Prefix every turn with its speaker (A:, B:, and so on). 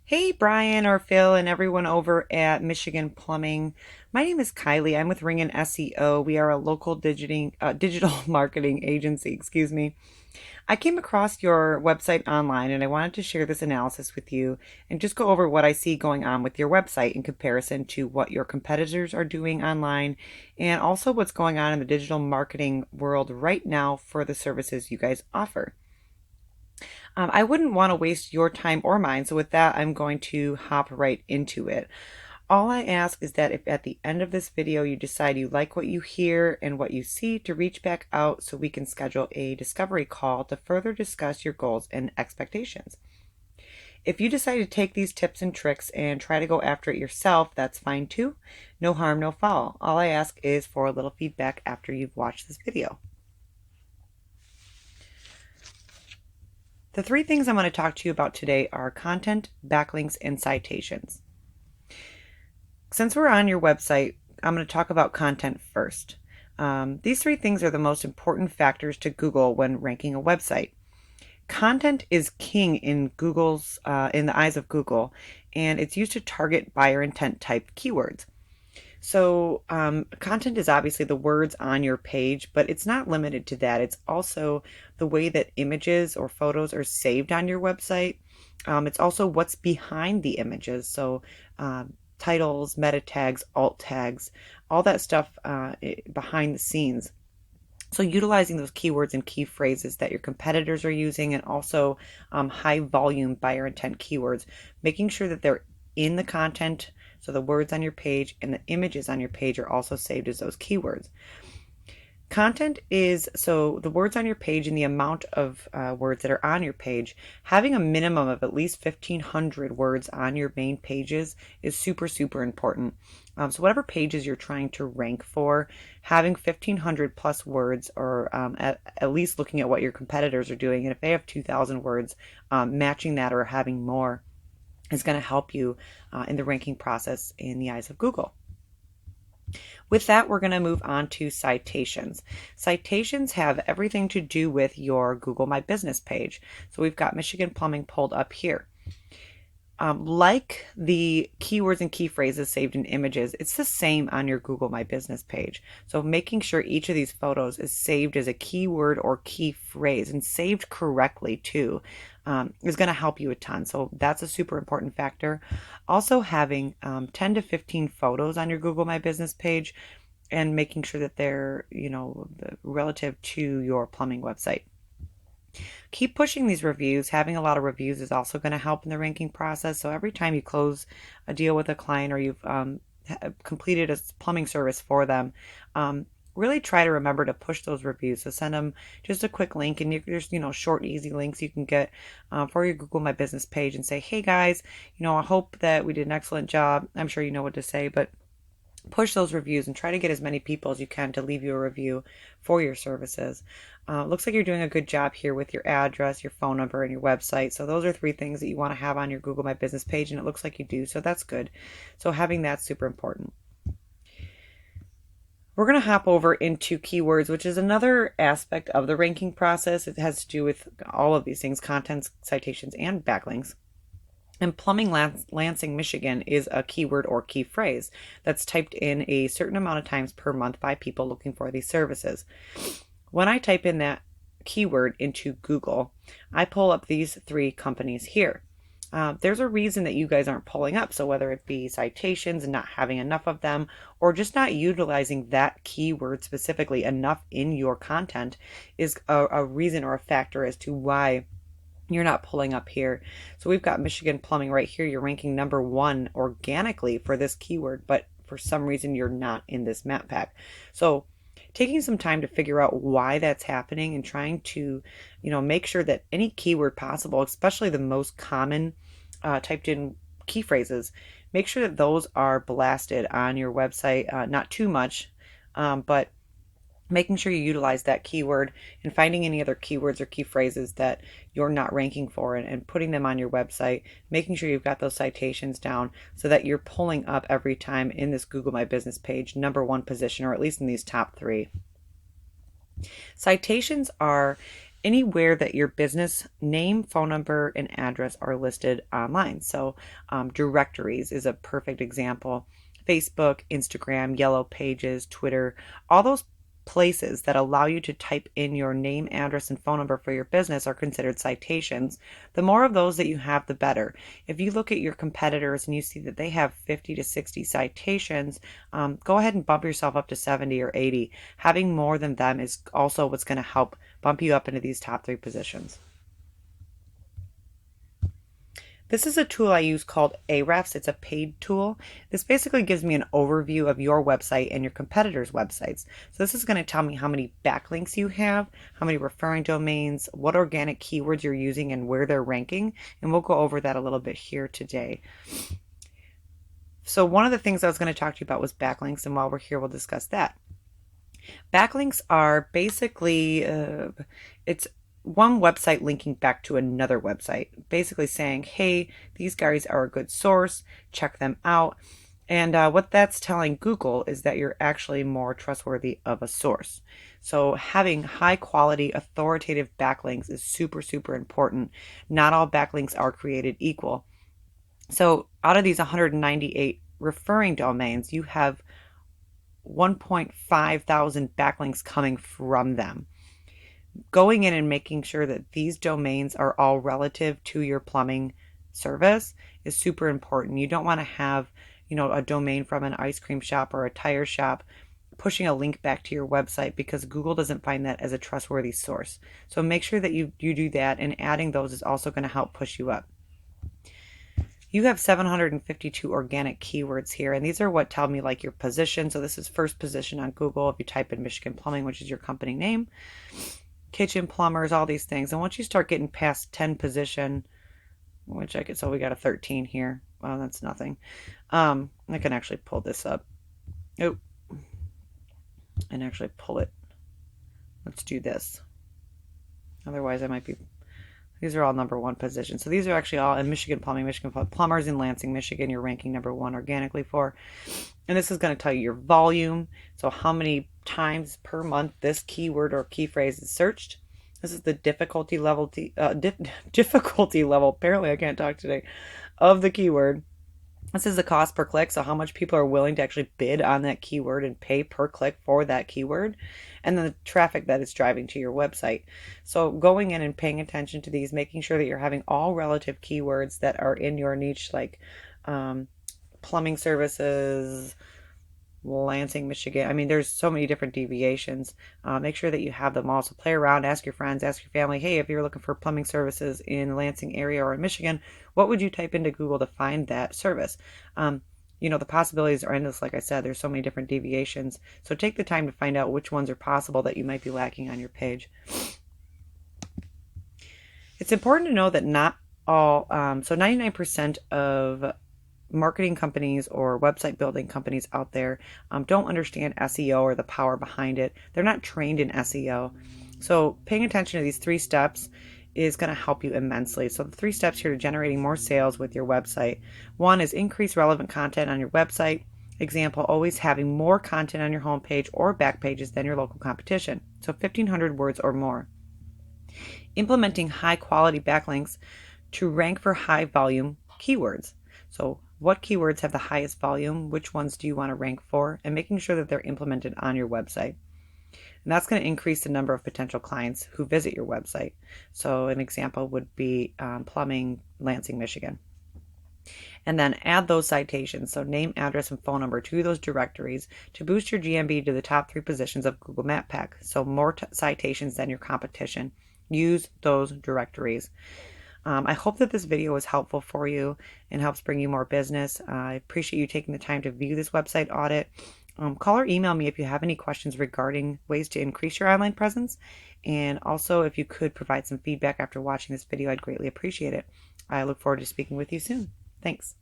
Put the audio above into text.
A: Hey, Brian or Phil and everyone over at Michigan Plumbing. My name is Kylie. I'm with Ring and SEO. We are a local digital marketing agency, excuse me. I came across your website online and I wanted to share this analysis with you and just go over what I see going on with your website in comparison to what your competitors are doing online and also what's going on in the digital marketing world right now for the services you guys offer. I wouldn't want to waste your time or mine, so with that, I'm going to hop right into it. All I ask is that if at the end of this video you decide you like what you hear and what you see, to reach back out so we can schedule a discovery call to further discuss your goals and expectations. If you decide to take these tips and tricks and try to go after it yourself, that's fine too. No harm, no foul. All I ask is for a little feedback after you've watched this video. The three things I'm going to talk to you about today are content, backlinks, and citations. Since we're on your website, I'm going to talk about content first. These three things are the most important factors to Google when ranking a website. Content is king in in the eyes of Google, and it's used to target buyer intent type keywords. So, content is obviously the words on your page, but it's not limited to that. It's also the way that images or photos are saved on your website. It's also what's behind the images. So, titles, meta tags, alt tags, all that stuff behind the scenes. So, utilizing those keywords and key phrases that your competitors are using, and also high volume buyer intent keywords, making sure that they're in the content. So the words on your page and the images on your page are also saved as those keywords. Content is so the words on your page and the amount of words that are on your page. Having a minimum of at least 1,500 words on your main pages is super, super important. So whatever pages you're trying to rank for, having 1,500 plus words, or at least looking at what your competitors are doing, and if they have 2,000 words, matching that or having more is going to help you in the ranking process in the eyes of Google. With that, we're going to move on to citations. Citations have everything to do with your Google My Business page. So we've got Michigan Plumbing pulled up here. Like the keywords and key phrases saved in images, it's the same on your Google My Business page. So making sure each of these photos is saved as a keyword or key phrase and saved correctly too is going to help you a ton. So that's a super important factor. Also having 10 to 15 photos on your Google My Business page and making sure that they're, relative to your plumbing website. Keep pushing these reviews. Having a lot of reviews is also going to help in the ranking process. So every time you close a deal with a client or you've completed a plumbing service for them, really try to remember to push those reviews. So send them just a quick link, and there's short, easy links you can get for your Google My Business page and say, hey guys, I hope that we did an excellent job. I'm sure you know what to say, but push those reviews and try to get as many people as you can to leave you a review for your services. Looks like you're doing a good job here with your address, your phone number, and your website. So those are three things that you want to have on your Google My Business page, and it looks like you do, so that's good. So having that's super important. We're going to hop over into keywords, which is another aspect of the ranking process. It has to do with all of these things: contents, citations, and backlinks. And plumbing Lansing, Michigan is a keyword or key phrase that's typed in a certain amount of times per month by people looking for these services. When I type in that keyword into Google, I pull up these three companies here. There's a reason that you guys aren't pulling up. So whether it be citations and not having enough of them, or just not utilizing that keyword specifically enough in your content, is a reason or a factor as to why you're not pulling up here. So we've got Michigan Plumbing right here. You're ranking number 1 organically for this keyword, but for some reason you're not in this map pack. So taking some time to figure out why that's happening and trying to, make sure that any keyword possible, especially the most common typed in key phrases, make sure that those are blasted on your website. Not too much, but making sure you utilize that keyword and finding any other keywords or key phrases that you're not ranking for, and putting them on your website, making sure you've got those citations down so that you're pulling up every time in this Google My Business page, number 1 position, or at least in these top 3. Citations are anywhere that your business name, phone number, and address are listed online. So directories is a perfect example. Facebook, Instagram, Yellow Pages, Twitter, all those places that allow you to type in your name, address, and phone number for your business are considered citations. The more of those that you have, the better. If you look at your competitors and you see that they have 50 to 60 citations, go ahead and bump yourself up to 70 or 80. Having more than them is also what's going to help bump you up into these top 3 positions. This is a tool I use called Ahrefs. It's a paid tool. This basically gives me an overview of your website and your competitors' websites. So this is going to tell me how many backlinks you have, how many referring domains, what organic keywords you're using, and where they're ranking. And we'll go over that a little bit here today. So one of the things I was going to talk to you about was backlinks, and while we're here, we'll discuss that. Backlinks are basically, it's one website linking back to another website, basically saying, hey, these guys are a good source, check them out. And what that's telling Google is that you're actually more trustworthy of a source. So having high quality, authoritative backlinks is super, super important. Not all backlinks are created equal. So out of these 198 referring domains, you have 1.5 thousand backlinks coming from them. Going in and making sure that these domains are all relative to your plumbing service is super important. You don't want to have, a domain from an ice cream shop or a tire shop pushing a link back to your website because Google doesn't find that as a trustworthy source. So make sure that you do that, and adding those is also going to help push you up. You have 752 organic keywords here, and these are what tell me like your position. So this is first position on Google if you type in Michigan Plumbing, which is your company name. Kitchen plumbers, all these things. And once you start getting past 10 position, which I could, so we got a 13 here. Well, that's nothing. I can actually pull this up. Oh, and actually pull it. Let's do this. Otherwise, I might be. These are all number 1 position. So these are actually all in Michigan Plumbing, Plumbers in Lansing, Michigan. You're ranking number 1 organically for. And this is going to tell you your volume. So how many times per month this keyword or key phrase is searched. This is the difficulty level. Difficulty level. Apparently, I can't talk today. Of the keyword. This is the cost per click, so how much people are willing to actually bid on that keyword and pay per click for that keyword, and then the traffic that it's driving to your website. So going in and paying attention to these, making sure that you're having all relative keywords that are in your niche, like plumbing services, Lansing, Michigan. I mean, there's so many different deviations. Make sure that you have them all. So play around, ask your friends, ask your family, hey, if you're looking for plumbing services in the Lansing area or in Michigan, what would you type into Google to find that service? The possibilities are endless. Like I said, there's so many different deviations. So take the time to find out which ones are possible that you might be lacking on your page. It's important to know that not all, so 99% of marketing companies or website building companies out there don't understand SEO or the power behind it. They're not trained in SEO. So paying attention to these 3 steps is going to help you immensely. So the 3 steps here to generating more sales with your website. 1 is increase relevant content on your website. Example, always having more content on your homepage or back pages than your local competition. So 1,500 words or more. Implementing high quality backlinks to rank for high volume keywords. So what keywords have the highest volume? Which ones do you want to rank for? And making sure that they're implemented on your website. And that's going to increase the number of potential clients who visit your website. So an example would be plumbing, Lansing, Michigan. And then add those citations, so name, address, and phone number to those directories to boost your GMB to the top 3 positions of Google Map Pack. So more citations than your competition. Use those directories. I hope that this video was helpful for you and helps bring you more business. I appreciate you taking the time to view this website audit. Call or email me if you have any questions regarding ways to increase your online presence. And also, if you could provide some feedback after watching this video, I'd greatly appreciate it. I look forward to speaking with you soon. Thanks.